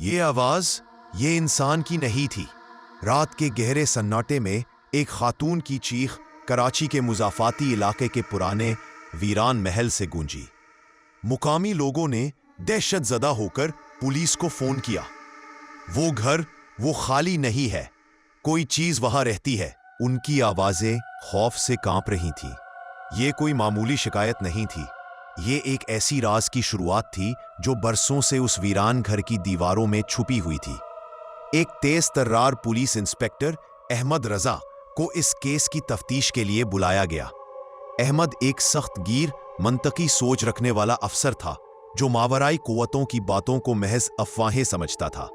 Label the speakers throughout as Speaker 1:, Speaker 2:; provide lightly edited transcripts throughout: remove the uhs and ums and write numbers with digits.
Speaker 1: یہ آواز یہ انسان کی نہیں تھی۔ رات کے گہرے سناٹے میں ایک خاتون کی چیخ کراچی کے مضافاتی علاقے کے پرانے ویران محل سے گونجی۔ مقامی لوگوں نے دہشت زدہ ہو کر پولیس کو فون کیا۔ وہ گھر وہ خالی نہیں ہے، کوئی چیز وہاں رہتی ہے۔ ان کی آوازیں خوف سے کانپ رہی تھیں۔ یہ کوئی معمولی شکایت نہیں تھی، یہ ایک ایسی راز کی شروعات تھی جو برسوں سے اس ویران گھر کی دیواروں میں چھپی ہوئی تھی۔ ایک تیز ترار پولیس انسپکٹر احمد رضا کو اس کیس کی تفتیش کے لیے بلایا گیا۔ احمد ایک سخت گیر منطقی سوچ رکھنے والا افسر تھا جو ماورائی قوتوں کی باتوں کو محض افواہیں سمجھتا تھا۔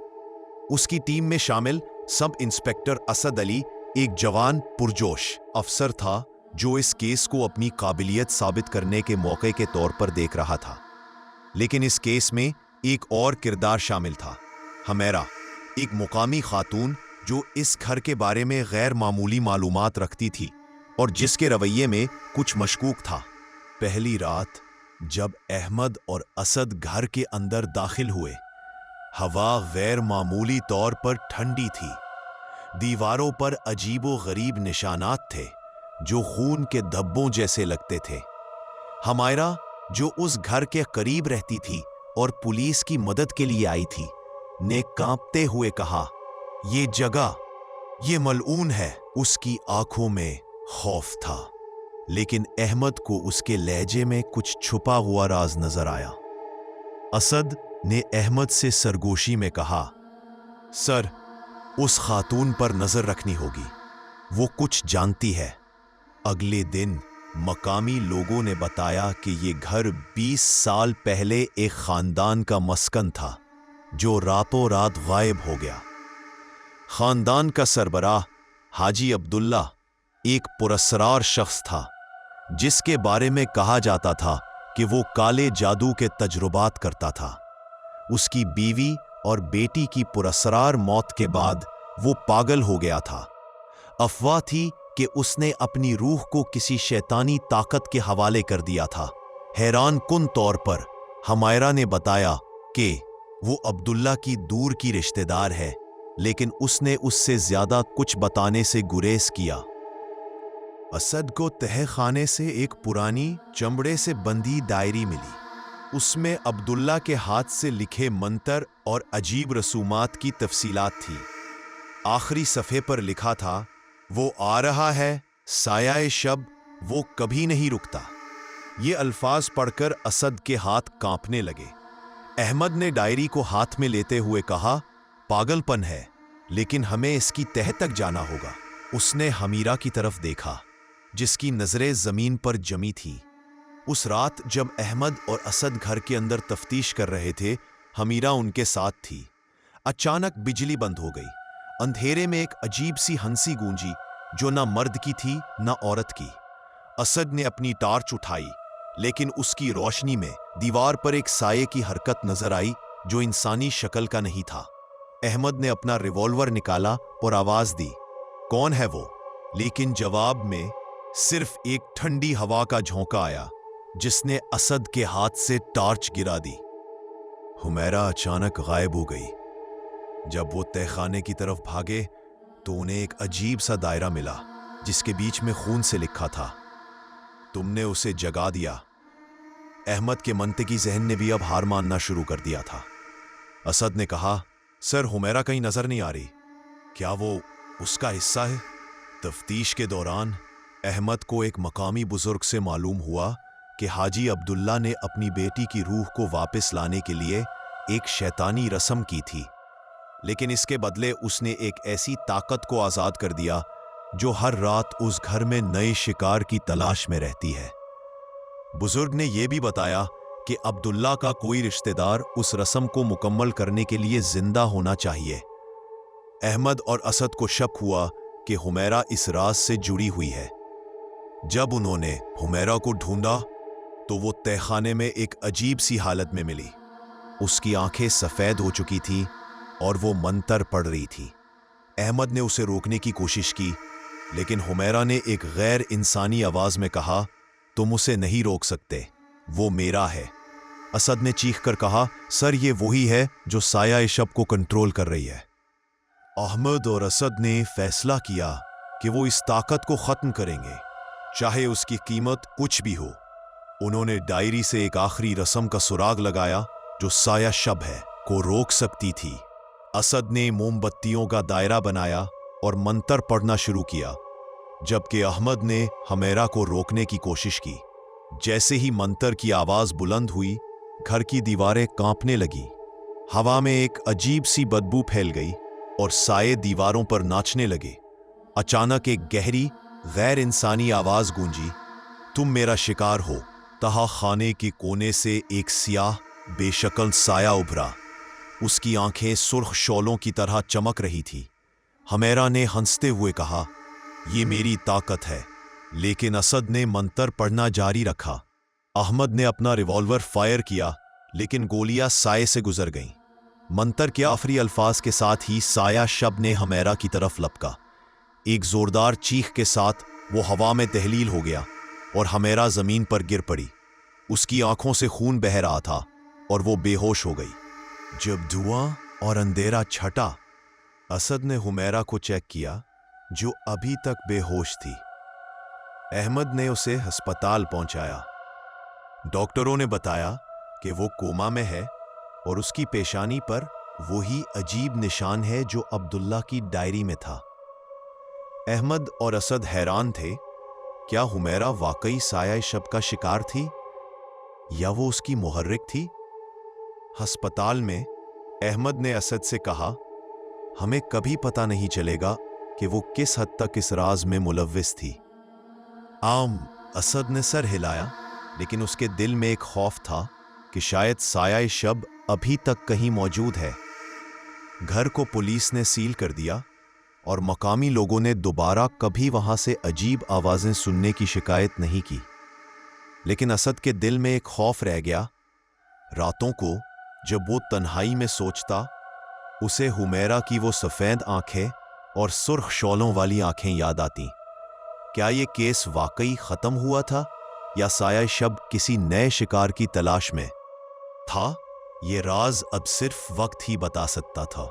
Speaker 1: اس کی ٹیم میں شامل سب انسپکٹر اسد علی ایک جوان پرجوش افسر تھا جو اس کیس کو اپنی قابلیت ثابت کرنے کے موقع کے طور پر دیکھ رہا تھا۔ لیکن اس کیس میں ایک اور کردار شامل تھا، حمیرہ، ایک مقامی خاتون جو اس گھر کے بارے میں غیر معمولی معلومات رکھتی تھی اور جس کے رویے میں کچھ مشکوک تھا۔ پہلی رات جب احمد اور اسد گھر کے اندر داخل ہوئے، ہوا غیر معمولی طور پر ٹھنڈی تھی۔ دیواروں پر عجیب و غریب نشانات تھے جو خون کے دھبوں جیسے لگتے تھے۔ حمیرہ جو اس گھر کے قریب رہتی تھی اور پولیس کی مدد کے لیے آئی تھی، نے کانپتے ہوئے کہا، یہ جگہ یہ ملعون ہے۔ اس کی آنکھوں میں خوف تھا، لیکن احمد کو اس کے لہجے میں کچھ چھپا ہوا راز نظر آیا۔ اسد نے احمد سے سرگوشی میں کہا، سر، اس خاتون پر نظر رکھنی ہوگی، وہ کچھ جانتی ہے۔ اگلے دن مقامی لوگوں نے بتایا کہ یہ گھر 20 سال پہلے ایک خاندان کا مسکن تھا جو راتوں رات غائب ہو گیا۔ خاندان کا سربراہ حاجی عبداللہ ایک پراسرار شخص تھا جس کے بارے میں کہا جاتا تھا کہ وہ کالے جادو کے تجربات کرتا تھا۔ اس کی بیوی اور بیٹی کی پراسرار موت کے بعد وہ پاگل ہو گیا تھا۔ افواہ تھی کہ اس نے اپنی روح کو کسی شیطانی طاقت کے حوالے کر دیا تھا۔ حیران کن طور پر حمیرہ نے بتایا کہ وہ عبداللہ کی دور کی رشتہ دار ہے، لیکن اس نے اس سے زیادہ کچھ بتانے سے گریز کیا۔ اسد کو تہہ خانے سے ایک پرانی چمڑے سے بندھی ڈائری ملی۔ اس میں عبداللہ کے ہاتھ سے لکھے منتر اور عجیب رسومات کی تفصیلات تھی۔ آخری صفحے پر لکھا تھا، وہ آ رہا ہے سایہ شب، وہ کبھی نہیں رکتا۔ یہ الفاظ پڑھ کر اسد کے ہاتھ کانپنے لگے۔ احمد نے ڈائری کو ہاتھ میں لیتے ہوئے کہا، پاگل پن ہے، لیکن ہمیں اس کی تہہ تک جانا ہوگا۔ اس نے حمیرہ کی طرف دیکھا جس کی نظریں زمین پر جمی تھیں۔ اس رات جب احمد اور اسد گھر کے اندر تفتیش کر رہے تھے، حمیرہ ان کے ساتھ تھی۔ اچانک بجلی بند ہو گئی۔ اندھیرے میں ایک عجیب سی ہنسی گونجی جو نہ مرد کی تھی نہ عورت کی۔ اسد نے اپنی ٹارچ اٹھائی، لیکن اس کی روشنی میں دیوار پر ایک سائے کی حرکت نظر آئی جو انسانی شکل کا نہیں تھا۔ احمد نے اپنا ریوالور نکالا اور آواز دی، کون ہے وہ؟ لیکن جواب میں صرف ایک ٹھنڈی ہوا کا جھونکا آیا جس نے اسد کے ہاتھ سے ٹارچ گرا دی۔ حمیرہ اچانک غائب ہو گئی۔ جب وہ تہہ خانے کی طرف بھاگے تو انہیں ایک عجیب سا دائرہ ملا جس کے بیچ میں خون سے لکھا تھا، تم نے اسے جگا دیا۔ احمد کے منطقی ذہن نے بھی اب ہار ماننا شروع کر دیا تھا۔ اسد نے کہا، سر، حمیرہ کہیں نظر نہیں آ رہی، کیا وہ اس کا حصہ ہے؟ تفتیش کے دوران احمد کو ایک مقامی بزرگ سے معلوم ہوا کہ حاجی عبداللہ نے اپنی بیٹی کی روح کو واپس لانے کے لیے ایک شیطانی رسم کی تھی، لیکن اس کے بدلے اس نے ایک ایسی طاقت کو آزاد کر دیا جو ہر رات اس گھر میں نئے شکار کی تلاش میں رہتی ہے۔ بزرگ نے یہ بھی بتایا کہ عبداللہ کا کوئی رشتہ دار اس رسم کو مکمل کرنے کے لیے زندہ ہونا چاہیے۔ احمد اور اسد کو شک ہوا کہ حمیرہ اس راز سے جڑی ہوئی ہے۔ جب انہوں نے حمیرہ کو ڈھونڈا تو وہ تہہ خانے میں ایک عجیب سی حالت میں ملی۔ اس کی آنکھیں سفید ہو چکی تھیں اور وہ منتر پڑھ رہی تھی۔ احمد نے اسے روکنے کی کوشش کی، لیکن حمیرہ نے ایک غیر انسانی آواز میں کہا، تم اسے نہیں روک سکتے، وہ میرا ہے۔ اسد نے چیخ کر کہا، سر یہ وہی ہے جو سایہ شب کو کنٹرول کر رہی ہے۔ احمد اور اسد نے فیصلہ کیا کہ وہ اس طاقت کو ختم کریں گے، چاہے اس کی قیمت کچھ بھی ہو۔ انہوں نے ڈائری سے ایک آخری رسم کا سراغ لگایا جو سایہ شب ہے کو روک سکتی تھی۔ اسد نے موم بتیوں کا دائرہ بنایا اور منتر پڑھنا شروع کیا، جبکہ احمد نے حمیرہ کو روکنے کی کوشش کی۔ جیسے ہی منتر کی آواز بلند ہوئی، گھر کی دیواریں کانپنے لگی، ہوا میں ایک عجیب سی بدبو پھیل گئی اور سائے دیواروں پر ناچنے لگے۔ اچانک ایک گہری غیر انسانی آواز گونجی، تم میرا شکار ہو۔ تہا خانے کے کونے سے ایک سیاہ بے شکل سایہ ابھرا، اس کی آنکھیں سرخ شعلوں کی طرح چمک رہی تھی۔ حمیرہ نے ہنستے ہوئے کہا، یہ میری طاقت ہے، لیکن اسد نے منتر پڑھنا جاری رکھا۔ احمد نے اپنا ریوالور فائر کیا، لیکن گولیاں سائے سے گزر گئیں۔ منتر کے آخری الفاظ کے ساتھ ہی سایہ شب نے حمیرہ کی طرف لپکا۔ ایک زوردار چیخ کے ساتھ وہ ہوا میں تحلیل ہو گیا اور حمیرہ زمین پر گر پڑی۔ اس کی آنکھوں سے خون بہہ رہا تھا اور وہ بے ہوش ہو گئی۔ جب دھواں اور اندھیرا چھٹا، اسد نے حمیرہ کو چیک کیا، جو ابھی تک بے ہوش تھی۔ احمد نے اسے ہسپتال پہنچایا۔ ڈاکٹروں نے بتایا کہ وہ کوما میں ہے اور اس کی پیشانی پر وہی عجیب نشان ہے جو عبداللہ کی ڈائری میں تھا۔ احمد اور اسد حیران تھے، کیا حمیرہ واقعی سایہ شب کا شکار تھی یا وہ اس کی محرک تھی؟ ہسپتال میں احمد نے اسد سے کہا، ہمیں کبھی پتہ نہیں چلے گا کہ وہ کس حد تک اس راز میں ملوث تھی۔ اسد نے سر ہلایا، لیکن اس کے دل میں ایک خوف تھا کہ شاید سایہ شب ابھی تک کہیں موجود ہے۔ گھر کو پولیس نے سیل کر دیا اور مقامی لوگوں نے دوبارہ کبھی وہاں سے عجیب آوازیں سننے کی شکایت نہیں کی۔ لیکن اسد کے دل میں ایک خوف رہ گیا۔ راتوں کو جب وہ تنہائی میں سوچتا، اسے حمیرہ کی وہ سفید آنکھیں اور سرخ شعلوں والی آنکھیں یاد آتیں۔ کیا یہ کیس واقعی ختم ہوا تھا یا سایہ شب کسی نئے شکار کی تلاش میں تھا؟ یہ راز اب صرف وقت ہی بتا سکتا تھا۔